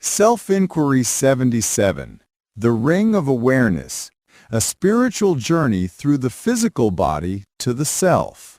Self-Inquiry 77, The Ring of Awareness, a spiritual journey through the physical body to the self.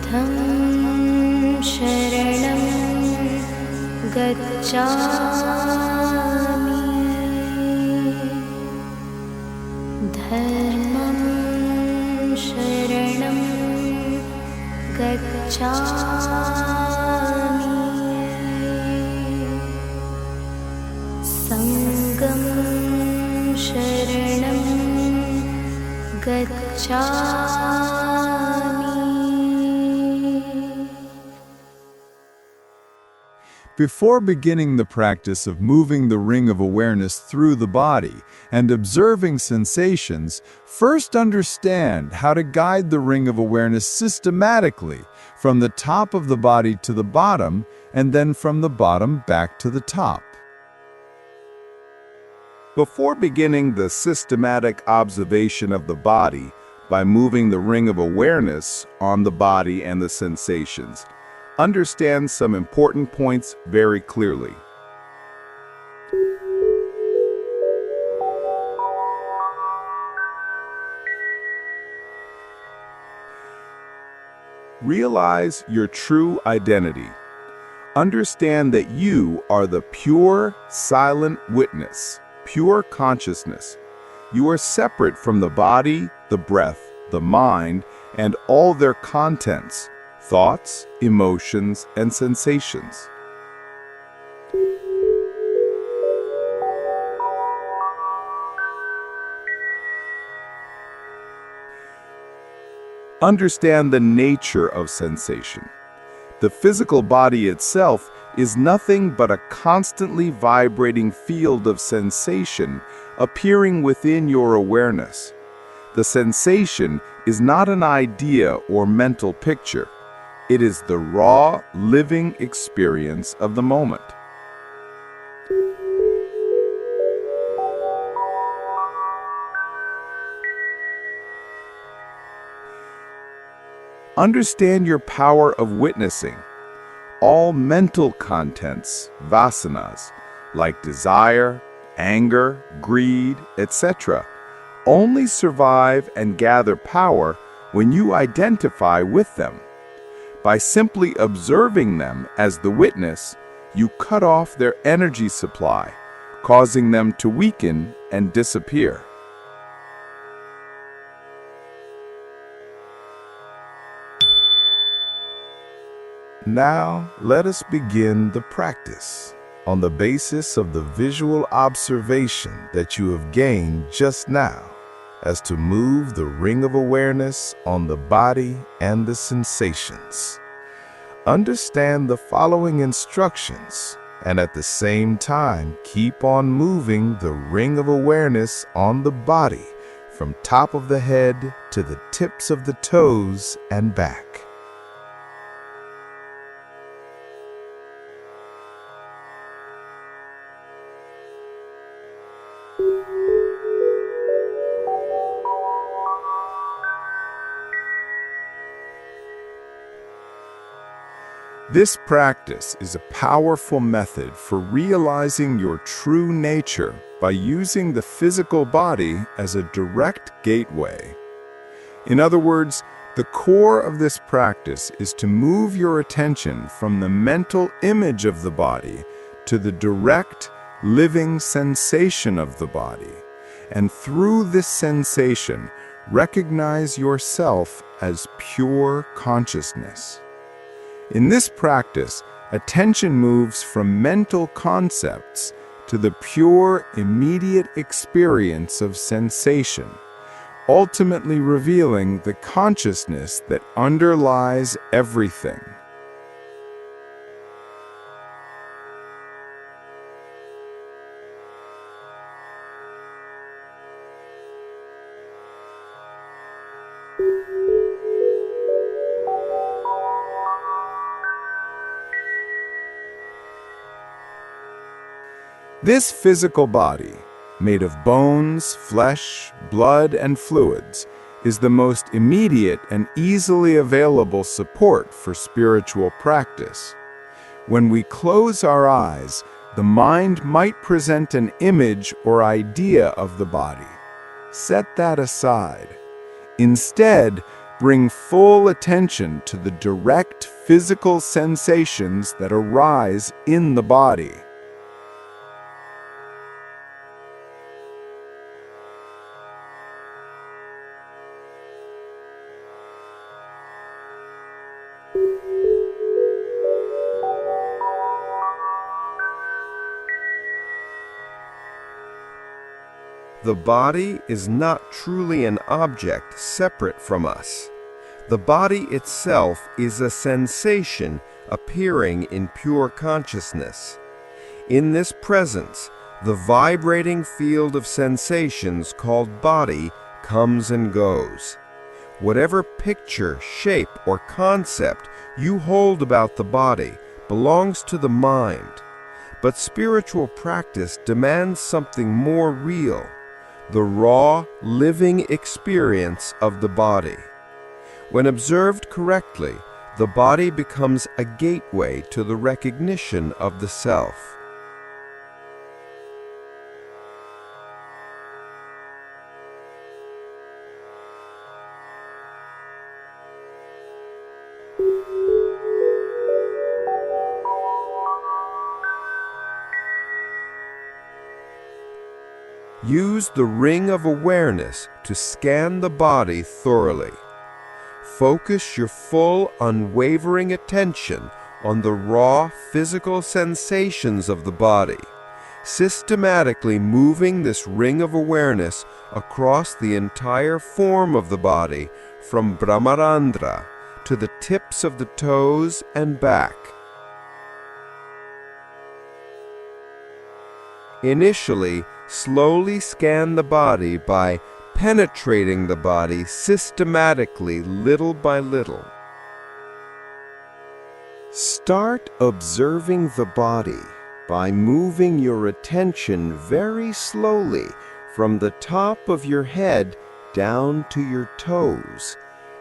बुद्धं शरणं गच्छामि धर्मं शरणं गच्छामि संघं शरणं गच्छामि. Before beginning the practice of moving the ring of awareness through the body and observing sensations, first understand how to guide the ring of awareness systematically from the top of the body to the bottom and then from the bottom back to the top. Before beginning the systematic observation of the body by moving the ring of awareness on the body and the sensations, understand some important points very clearly. Realize your true identity. Understand that you are the pure, silent witness, pure consciousness. You are separate from the body, the breath, the mind, and all their contents, thoughts, emotions, and sensations. Understand the nature of sensation. The physical body itself is nothing but a constantly vibrating field of sensation appearing within your awareness. The sensation is not an idea or mental picture. It is the raw, living experience of the moment. Understand your power of witnessing. All mental contents, vasanas, like desire, anger, greed, etc., only survive and gather power when you identify with them. By simply observing them as the witness, you cut off their energy supply, causing them to weaken and disappear. Now, let us begin the practice on the basis of the visual observation that you have gained just now, as to move the ring of awareness on the body and the sensations. Understand the following instructions, and at the same time keep on moving the ring of awareness on the body from top of the head to the tips of the toes and back. This practice is a powerful method for realizing your true nature by using the physical body as a direct gateway. In other words, the core of this practice is to move your attention from the mental image of the body to the direct, living sensation of the body, and through this sensation, recognize yourself as pure consciousness. In this practice, attention moves from mental concepts to the pure, immediate experience of sensation, ultimately revealing the consciousness that underlies everything. This physical body, made of bones, flesh, blood, and fluids, is the most immediate and easily available support for spiritual practice. When we close our eyes, the mind might present an image or idea of the body. Set that aside. Instead, Bring full attention to the direct physical sensations that arise in the body. The body is not truly an object separate from us. The body itself is a sensation appearing in pure consciousness. In this presence, the vibrating field of sensations called body comes and goes. Whatever picture, shape, or concept you hold about the body belongs to the mind. But spiritual practice demands something more real, the raw, living experience of the body. When observed correctly, the body becomes a gateway to the recognition of the self. Use the ring of awareness to scan the body thoroughly. Focus your full, unwavering attention on the raw physical sensations of the body, systematically moving this ring of awareness across the entire form of the body from Brahmarandra to the tips of the toes and back. Initially, slowly scan the body by penetrating the body systematically, little by little. Start observing the body by moving your attention very slowly from the top of your head down to your toes,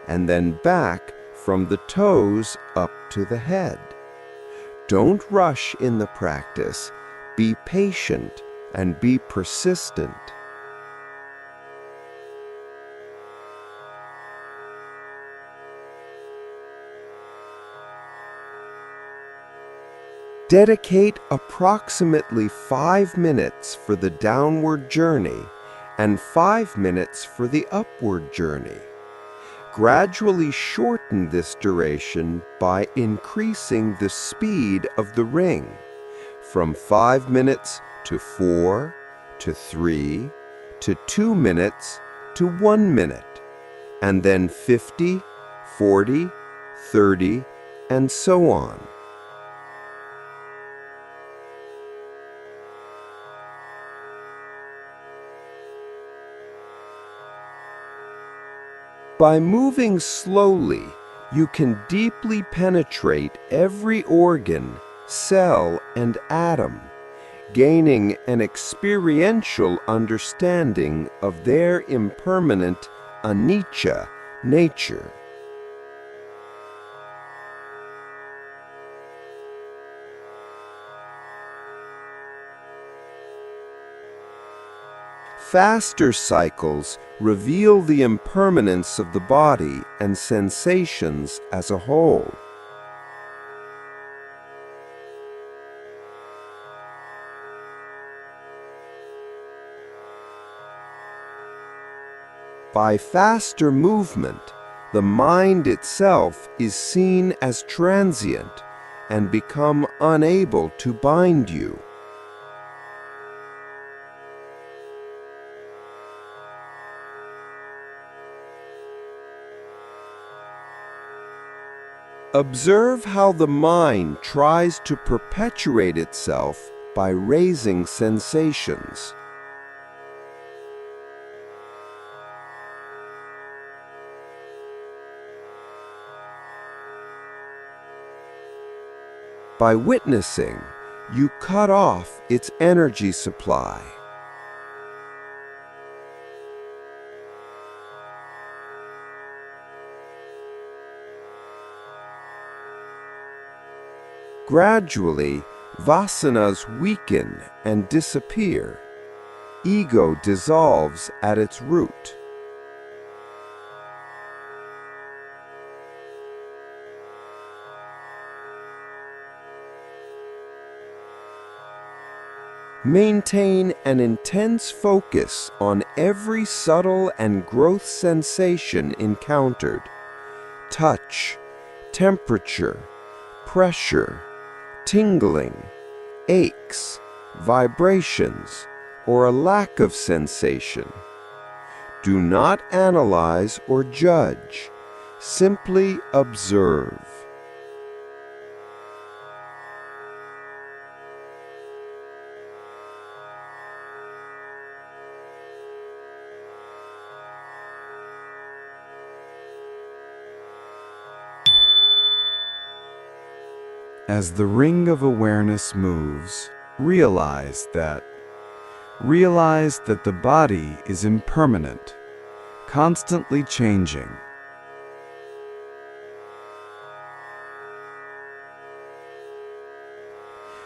and then back from the toes up to the head. Don't rush in the practice. Be patient and be persistent. Dedicate approximately 5 minutes for the downward journey and 5 minutes for the upward journey. Gradually shorten this duration by increasing the speed of the ring from 5 minutes to 4 to 3 to 2 minutes to 1 minute, and then 50, 40, 30, and so on. By moving slowly, you can deeply penetrate every organ, cell, and atom, gaining an experiential understanding of their impermanent, anicca nature. Faster cycles reveal the impermanence of the body and sensations as a whole. By faster movement, the mind itself is seen as transient and become unable to bind you. Observe how the mind tries to perpetuate itself by raising sensations. By witnessing, you cut off its energy supply. Gradually, vasanas weaken and disappear. Ego dissolves at its root. Maintain an intense focus on every subtle and growth sensation encountered: touch, temperature, pressure, tingling, aches, vibrations, or a lack of sensation. Do not analyze or judge. Simply observe. As the ring of awareness moves, realize that the body is impermanent, constantly changing.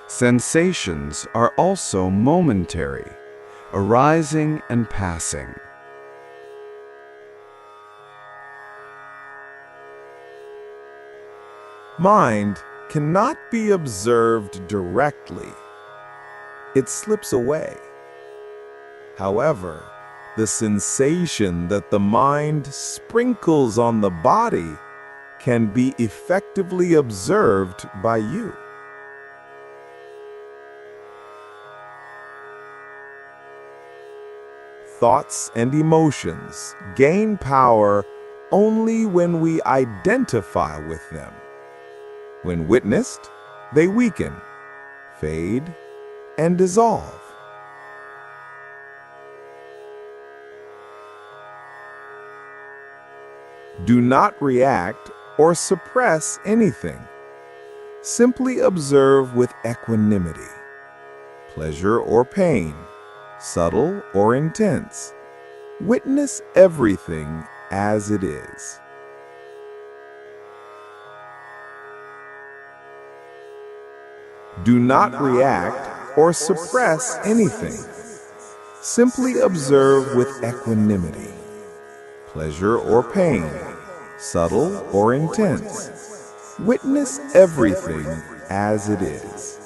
Sensations are also momentary, arising and passing. Mind cannot be observed directly. It slips away. However, the sensation that the mind sprinkles on the body can be effectively observed by you. Thoughts and emotions gain power only when we identify with them. When witnessed, they weaken, fade, and dissolve. Do not react or suppress anything. Simply observe with equanimity. Pleasure or pain, subtle or intense. Witness everything as it is. Do not react or suppress anything. Simply observe with equanimity. Pleasure or pain, subtle or intense. Witness everything as it is.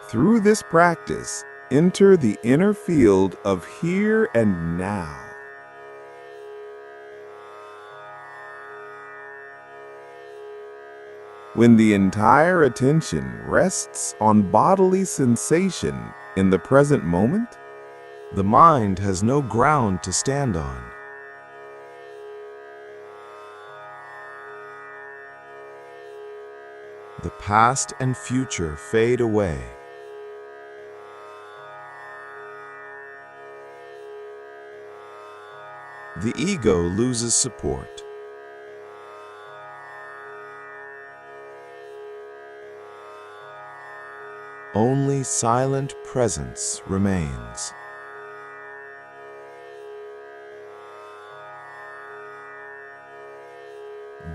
Through this practice, enter the inner field of here and now. When the entire attention rests on bodily sensation in the present moment, the mind has no ground to stand on. The past and future fade away. The ego loses support. Only silent presence remains.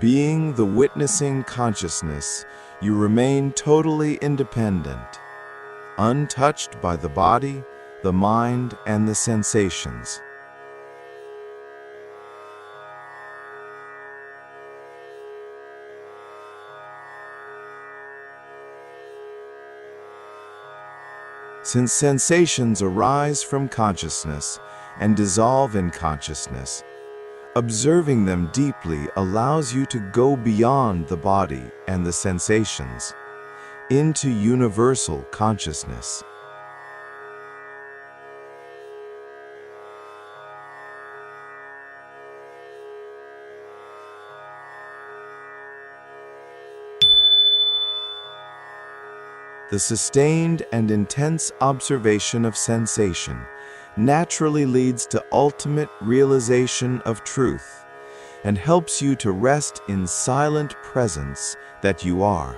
Being the witnessing consciousness, you remain totally independent, untouched by the body, the mind, and the sensations. Since sensations arise from consciousness and dissolve in consciousness, observing them deeply allows you to go beyond the body and the sensations into universal consciousness. The sustained and intense observation of sensation naturally leads to ultimate realization of truth and helps you to rest in silent presence that you are.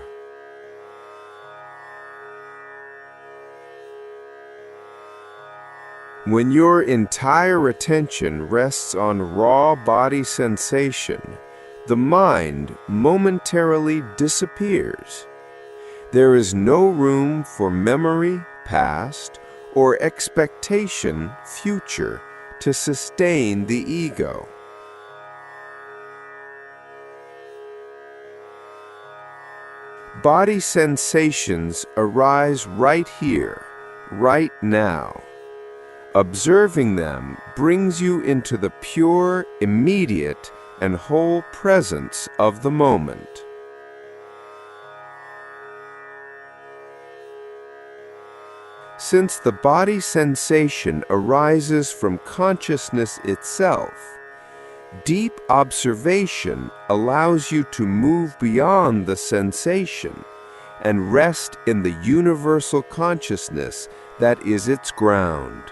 When your entire attention rests on raw body sensation, the mind momentarily disappears. There is no room for memory, past, or expectation, future, to sustain the ego. Body sensations arise right here, right now. Observing them brings you into the pure, immediate, and whole presence of the moment. Since the body sensation arises from consciousness itself, deep observation allows you to move beyond the sensation and rest in the universal consciousness that is its ground.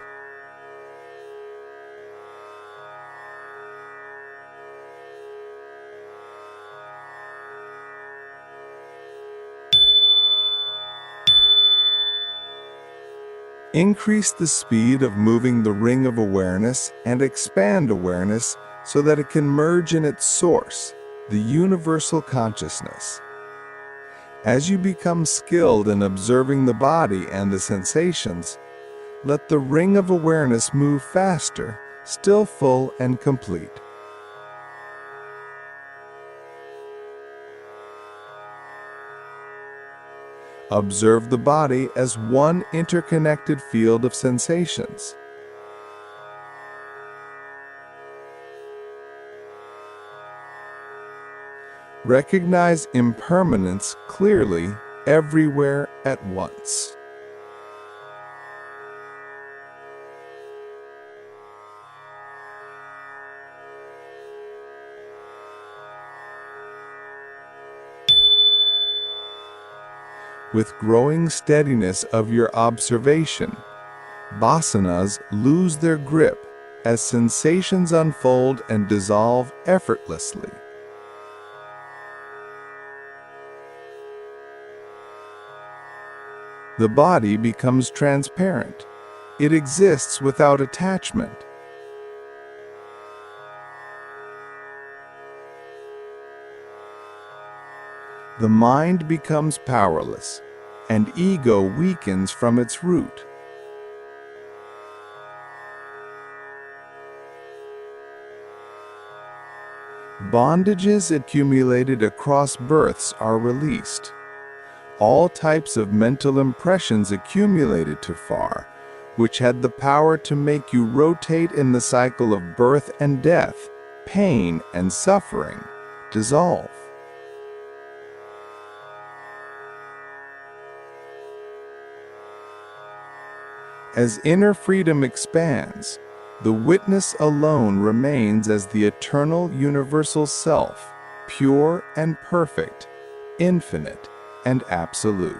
Increase the speed of moving the ring of awareness and expand awareness so that it can merge in its source, the universal consciousness. As you become skilled in observing the body and the sensations, let the ring of awareness move faster, still full and complete. Observe the body as one interconnected field of sensations. Recognize impermanence clearly everywhere at once. With growing steadiness of your observation, vasanas lose their grip as sensations unfold and dissolve effortlessly. The body becomes transparent. It exists without attachment. The mind becomes powerless, and ego weakens from its root. Bondages accumulated across births are released. All types of mental impressions accumulated too far, which had the power to make you rotate in the cycle of birth and death, pain and suffering, dissolve. As inner freedom expands, the witness alone remains as the eternal universal self, pure and perfect, infinite and absolute.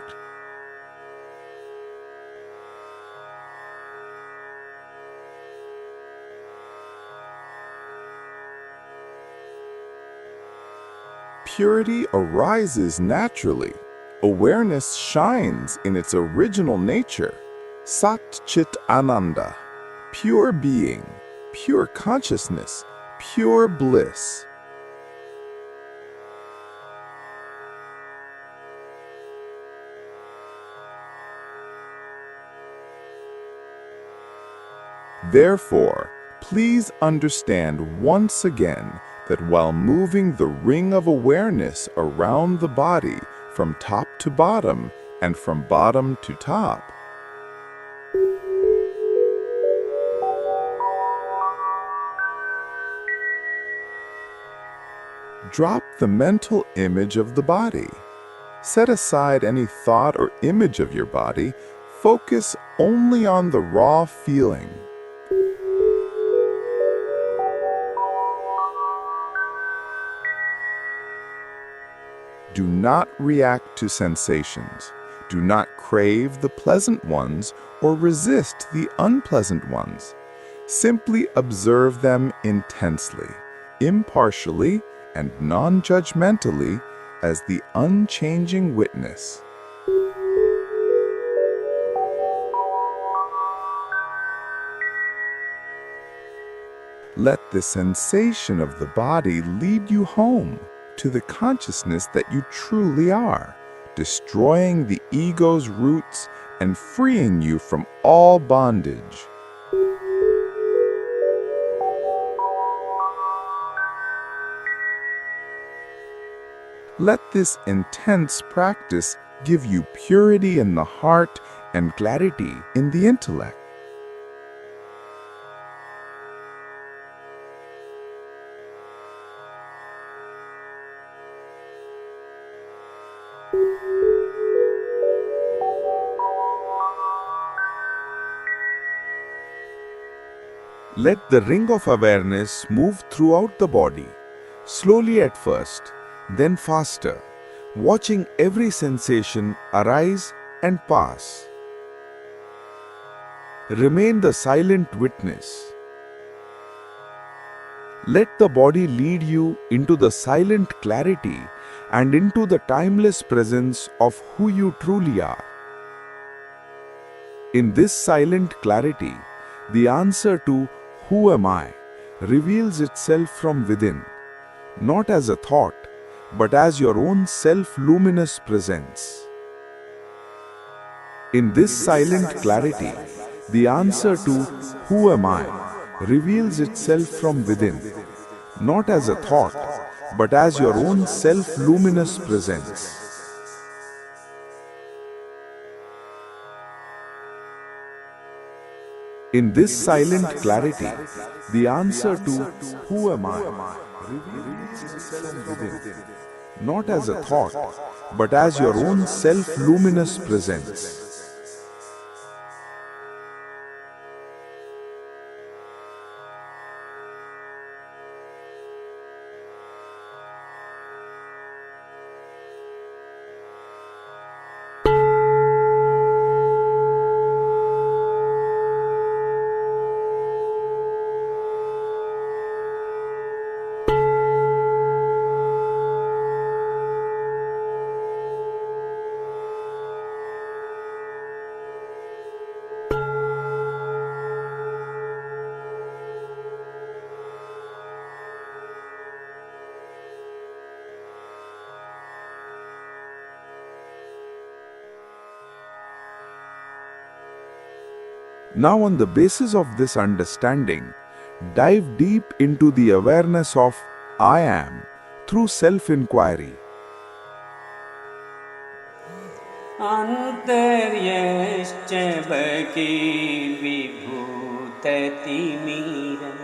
Purity arises naturally. Awareness shines in its original nature. Sat Chit Ānaņda, pure being, pure consciousness, pure bliss. Therefore, please understand once again that while moving the ring of awareness around the body from top to bottom and from bottom to top, drop the mental image of the body. Set aside any thought or image of your body. Focus only on the raw feeling. Do not react to sensations. Do not crave the pleasant ones or resist the unpleasant ones. Simply observe them intensely, impartially, and non-judgmentally as the unchanging witness. Let the sensation of the body lead you home to the consciousness that you truly are, destroying the ego's roots and freeing you from all bondage. Let this intense practice give you purity in the heart and clarity in the intellect. Let the ring of awareness move throughout the body, slowly at first, then faster, watching every sensation arise and pass. Remain the silent witness. Let the body lead you into the silent clarity and into the timeless presence of who you truly are. In this silent clarity, the answer to "Who am I?" reveals itself from within, not as a thought, but as your own self-luminous presence. In this silent clarity, the answer to "Who am I?" reveals itself from within, not as a thought, but as your own self-luminous presence. In this silent clarity, the answer to "Who am I?" reveals itself from within, not as a thought, but as your own self-luminous presence. Now, on the basis of this understanding, dive deep into the awareness of I am through self-inquiry. Antaryascha bhakirvibhutatimiram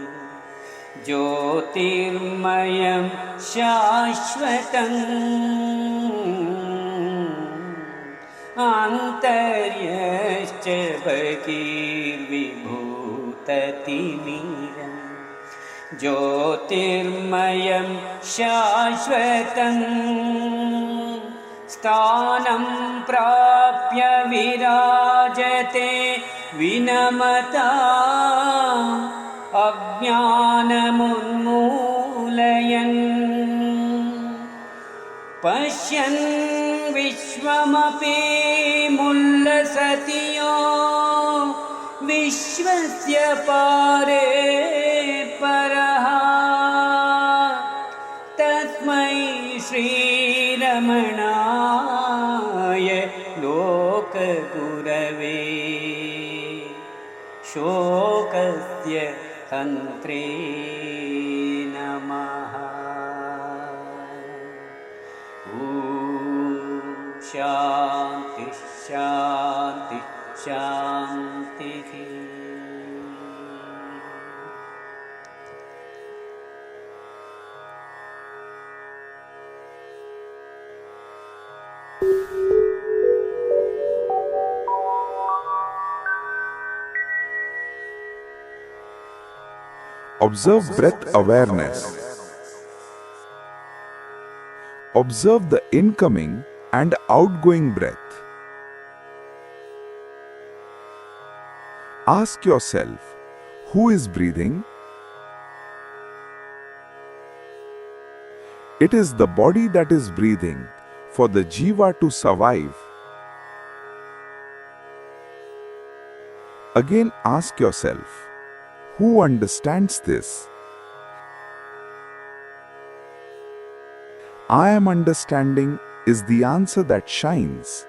Jyotirmayam shashvatam Antaryascha bhakirvibhutatimiram Jyotirmayam shashvatam Sthanam prapya virajate vinamata ajnanamunmulayan Pashyan vishwamapi mullasatiyo vishwasya pare paraha Tasmai Shri Ramanaya Lokagurave Shokasya Tantre Namaha Om Shanti Shanti Shanti Observe breath awareness. Observe the incoming and outgoing breath. Ask yourself, who is breathing? It is the body that is breathing for the jiva to survive. Again, ask yourself, who understands this? I am understanding is the answer that shines.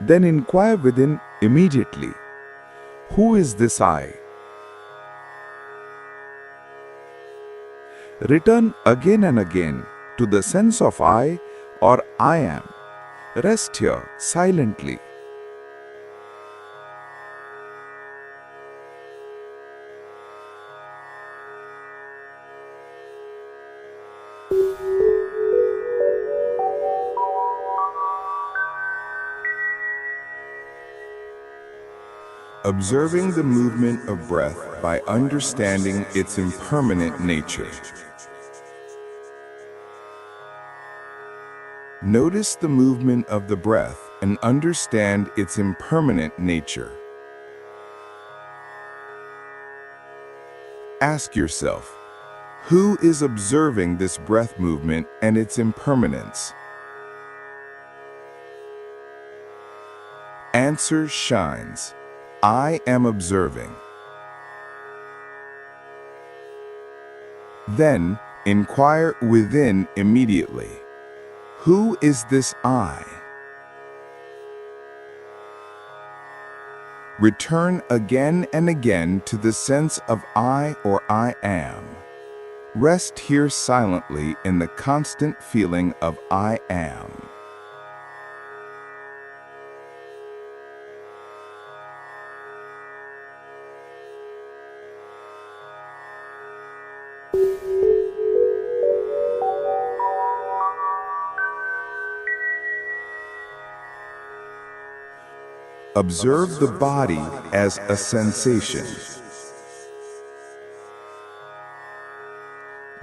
Then inquire within immediately, who is this I? Return again and again to the sense of I or I am. Rest here silently. Observing the movement of breath by understanding its impermanent nature. Notice the movement of the breath and understand its impermanent nature. Ask yourself, who is observing this breath movement and its impermanence? Answer shines. I am observing. Then inquire within immediately. Who is this I? Return again and again to the sense of I or I am. Rest here silently in the constant feeling of I am. Observe the body as a sensation.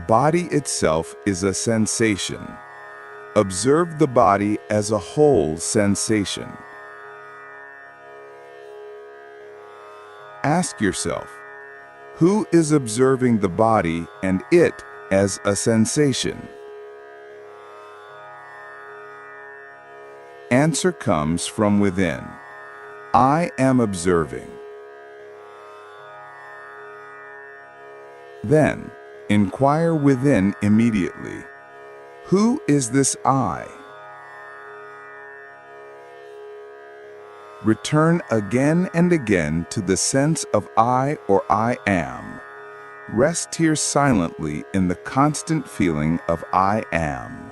Body itself is a sensation. Observe the body as a whole sensation. Ask yourself, who is observing the body and it as a sensation? Answer comes from within. I am observing. Then, inquire within immediately. Who is this I? Return again and again to the sense of I or I am. Rest here silently in the constant feeling of I am.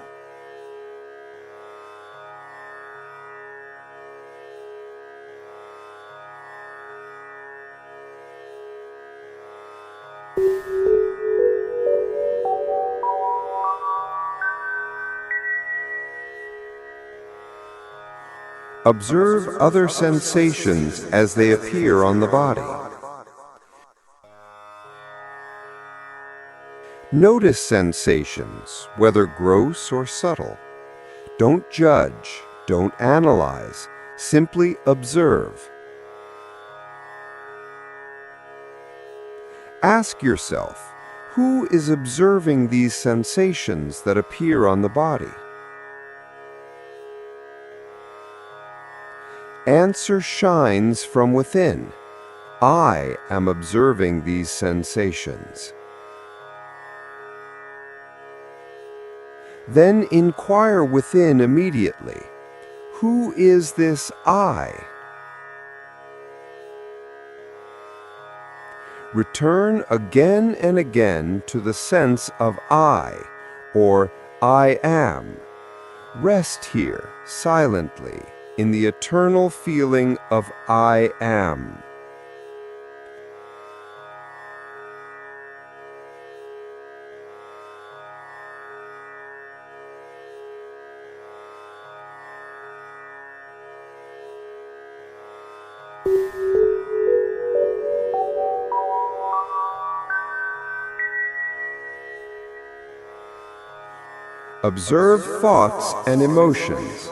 Observe other sensations as they appear on the body. Notice sensations, whether gross or subtle. Don't judge, don't analyze, simply observe. Ask yourself, who is observing these sensations that appear on the body? Answer shines from within. I am observing these sensations. Then inquire within immediately. Who is this I? Return again and again to the sense of I, or I am. Rest here, silently, in the eternal feeling of I am. Observe thoughts and emotions.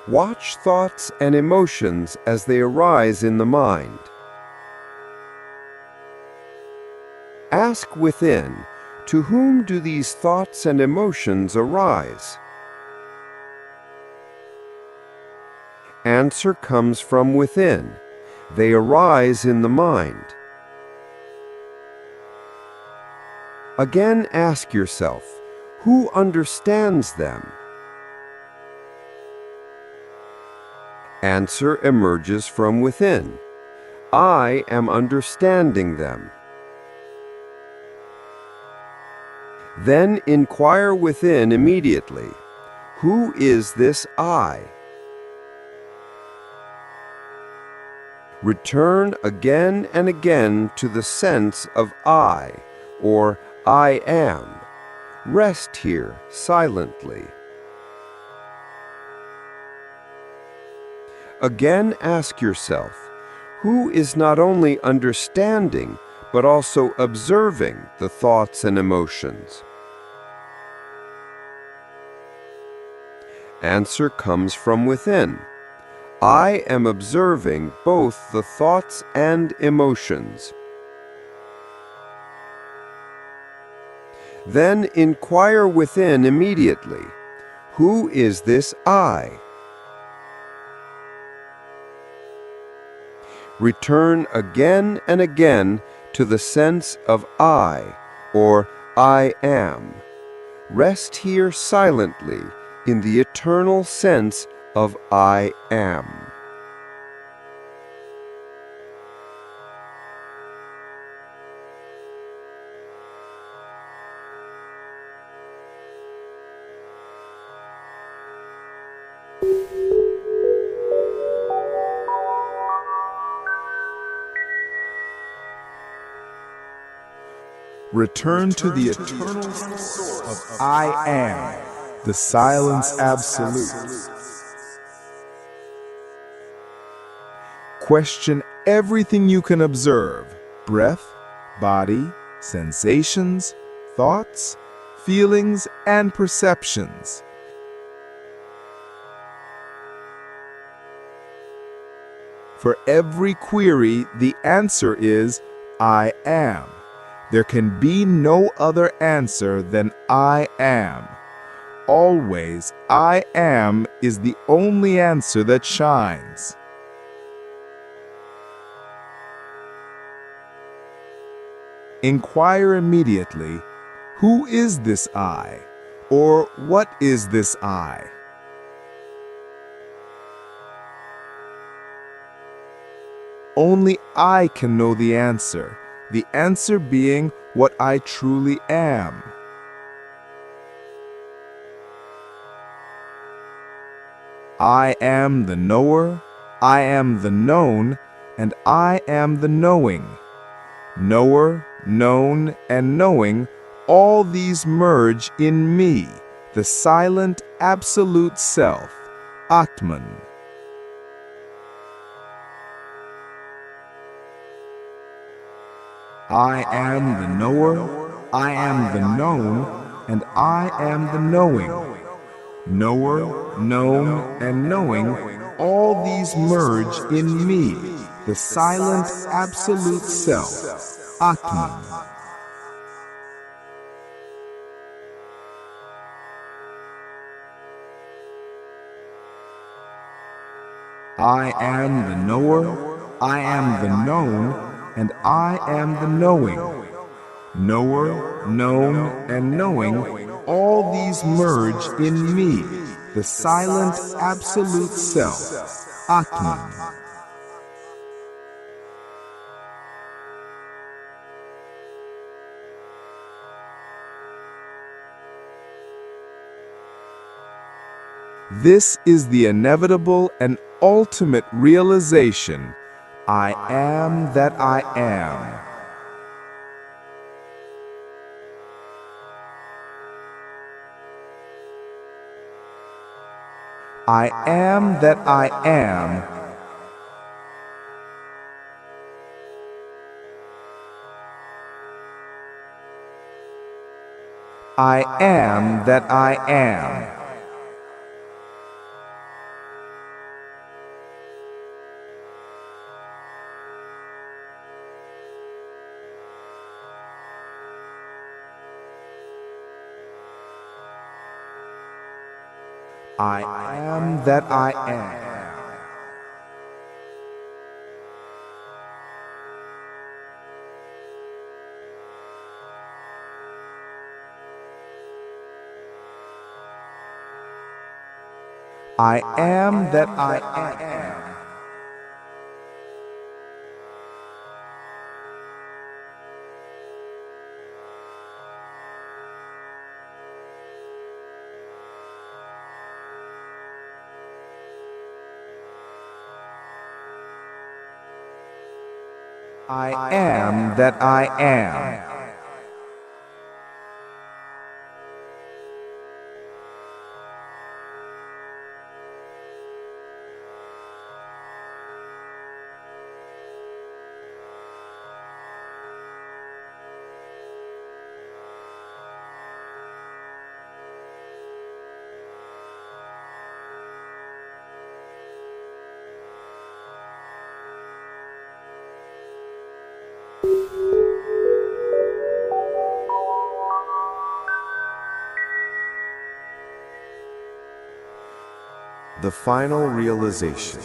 Watch thoughts and emotions as they arise in the mind. Ask within, to whom do these thoughts and emotions arise? Answer comes from within. They arise in the mind. Again ask yourself, who understands them? Answer emerges from within. I am understanding them. Then inquire within immediately, who is this I? Return again and again to the sense of I, or I am. Rest here silently. Again ask yourself, who is not only understanding, but also observing the thoughts and emotions? Answer comes from within. I am observing both the thoughts and emotions. Then inquire within immediately, who is this I? Return again and again to the sense of I, or I am. Rest here silently in the eternal sense of I am. Return to the eternal source of I am, the silence absolute. Question everything you can observe: breath, body, sensations, thoughts, feelings, and perceptions. For every query, the answer is I am. There can be no other answer than I am. Always, I am is the only answer that shines. Inquire immediately, who is this I? Or what is this I? Only I can know the answer being what I truly am. I am the knower, I am the known, and I am the knowing. Knower, known, and knowing, all these merge in me, the silent absolute self, Atman. I am the knower, I am the known, and I am the knowing. Knower, known, and knowing, all these merge in me, the silent absolute self, Atman. I am the knower, I am the known, and I am the knowing. Knower, known, and knowing, all these merge in me, the silent absolute self, Atman. This is the inevitable and ultimate realization. I am that I am. I am that I am. I am that I am. I am that I am. I am that I am. I am that I am. The final realization.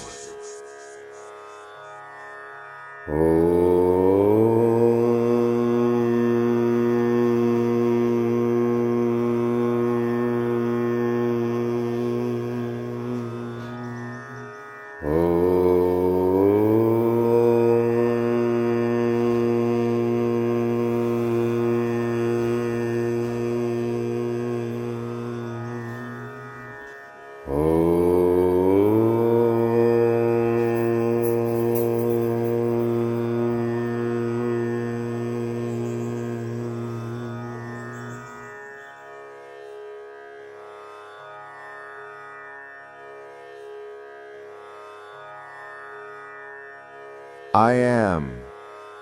I am,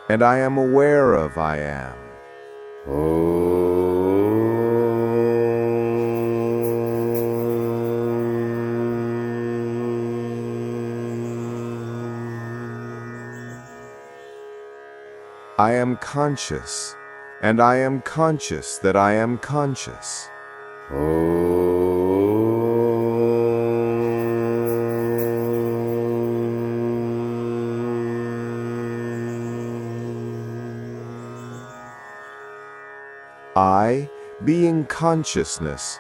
and I am aware of I am. I am conscious, and I am conscious that I am conscious. I, being consciousness,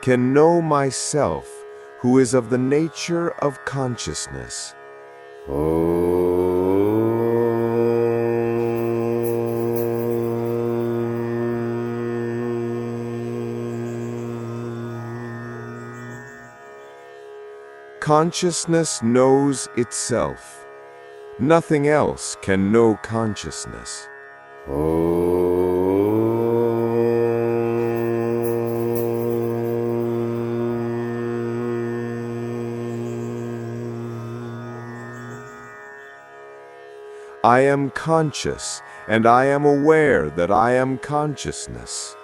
can know myself who is of the nature of consciousness. Consciousness knows itself. Nothing else can know consciousness. I am conscious, and I am aware that I am consciousness.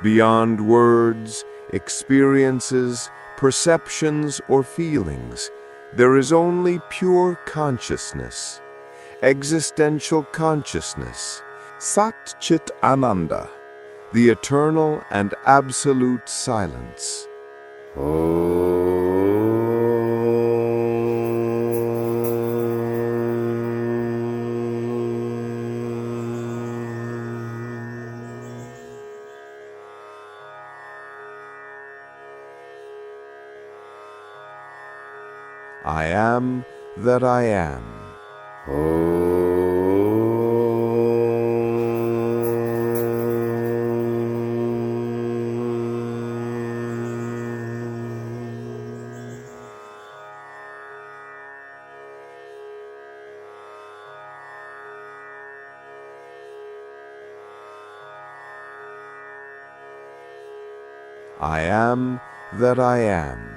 Beyond words, experiences, perceptions, or feelings, there is only pure consciousness, existential consciousness, Sat Chit Ānaņda, the eternal and absolute silence. I am that I am. I am that I am.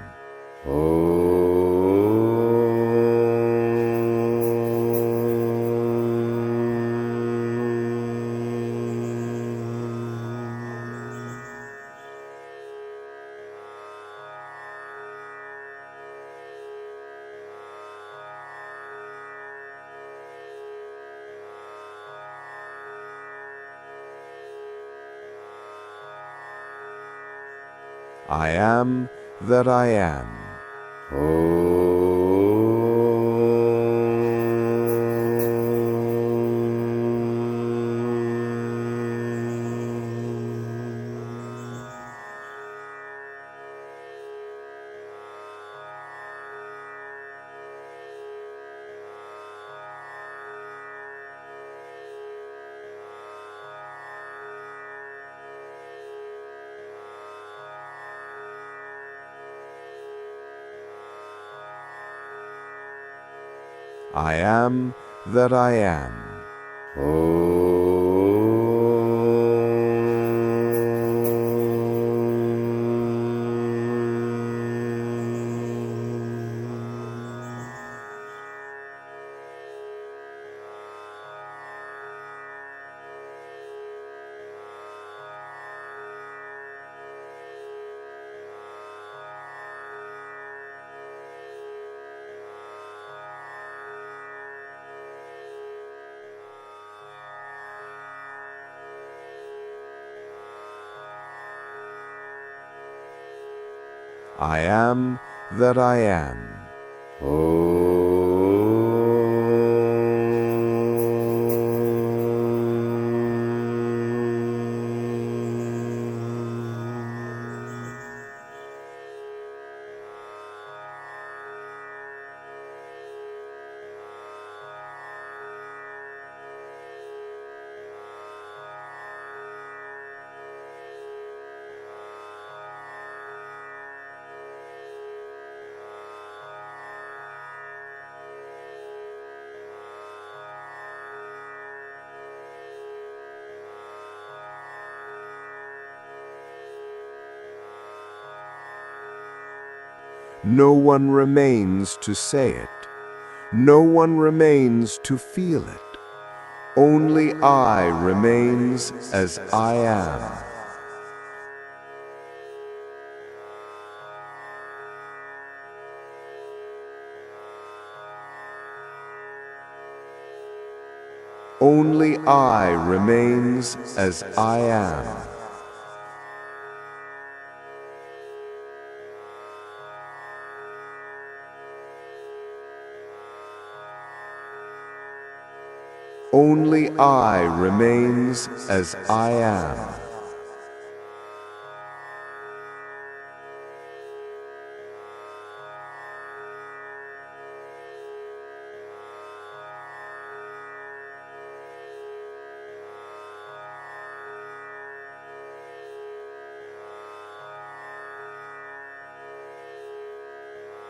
I am that I am. I am that I am. I am that I am. No one remains to say it. No one remains to feel it. Only I remains as I am. Only I remains as I am. Only I remains as I am.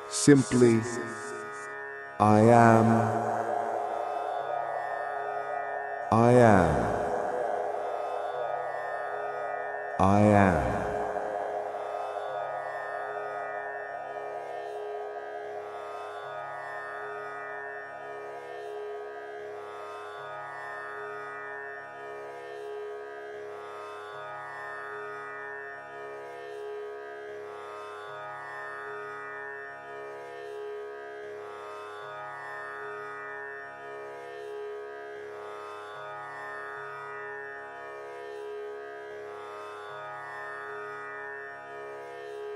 Simply, I am. I am. I am.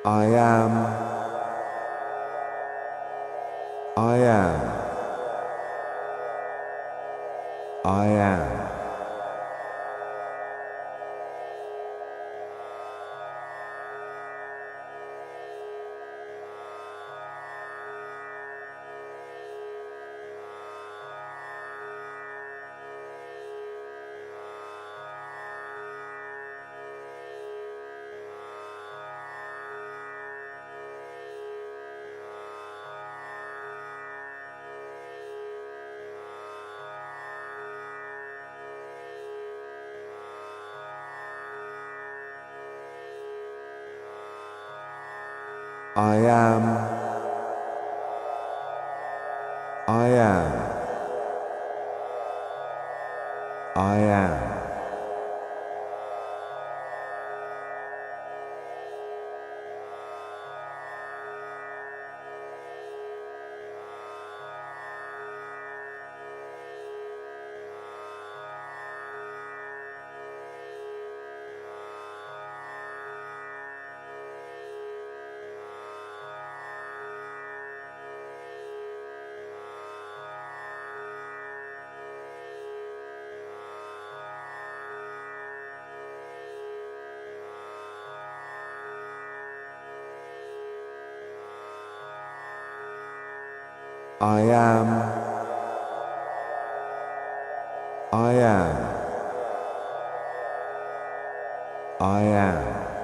I am. I am. I am. I am. I am. I am. I am. I am. I am.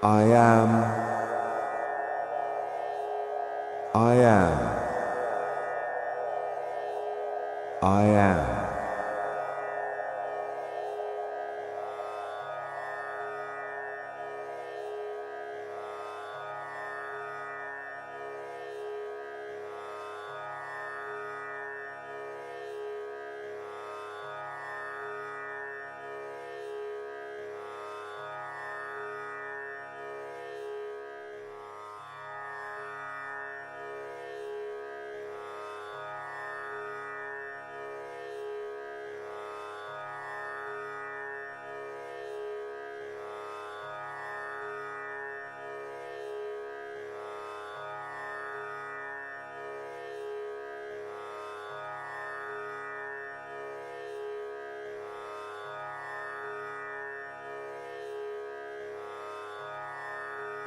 I am. I am. I am.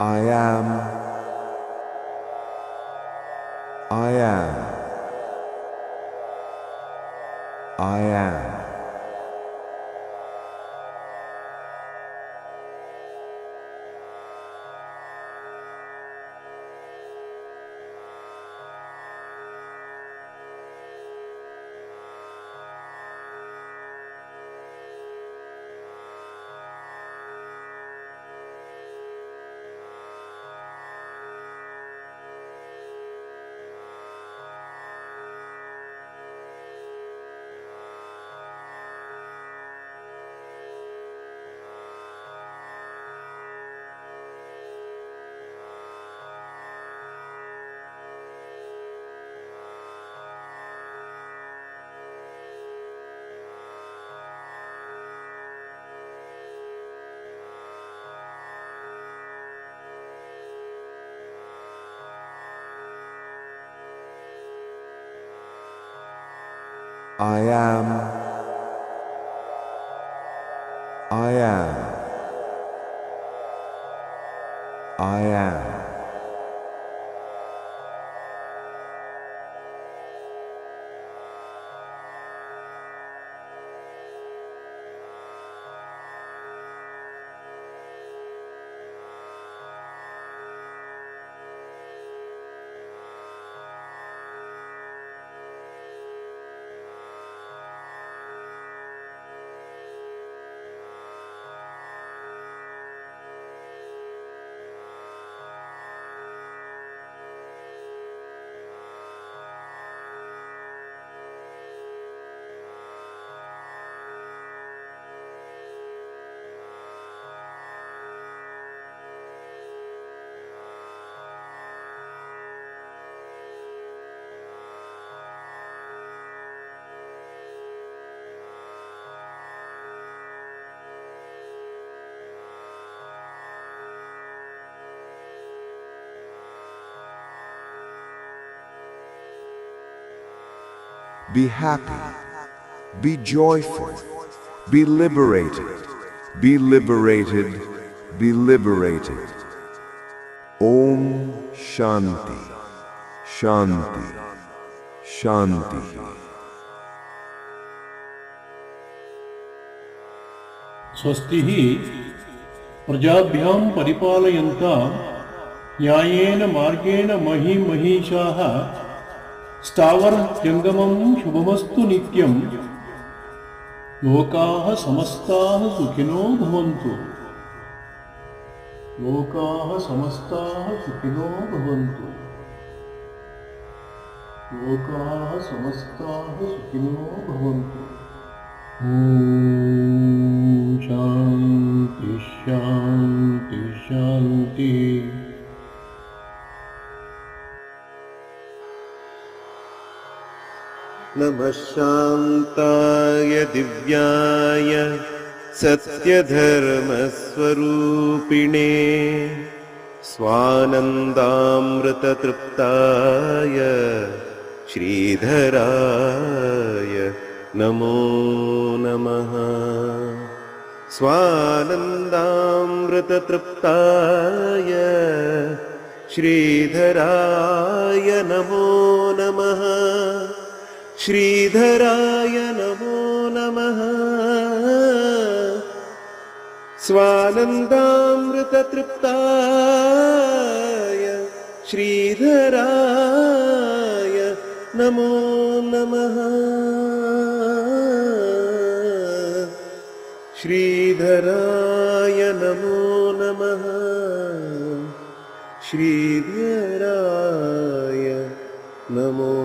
I am. I am. I am. I am. I am. I am. Be happy, be joyful, be liberated, be liberated, be liberated. Om Shanti, Shanti, Shanti. स्वस्तिः प्रजाभ्यां परिपालयन्तां न्यायेन मार्गेण महीमहीषाः स्थावरजङ्गमं शुभमस्तु नित्यं लोकाः समस्ताः सुखिनो भवन्तु लोकाः समस्ताः सुखिनो भवन्तु लोकाः समस्ताः सुखिनो भवन्तु ॐ शान्ति शान्ति शान्ति नमः शान्ताय दिव्याय सत्यधर्मस्वरूपिणे स्वानन्दामृततृप्ताय श्रीधराय नमो नमः स्वानन्दामृततृप्ताय श्रीधराय नमो नमः श्रीधराय नमो नमः स्वानन्दामृततृप्ताय श्रीधराय नमो नमः श्रीधराय नमो नमः श्रीधराय नमो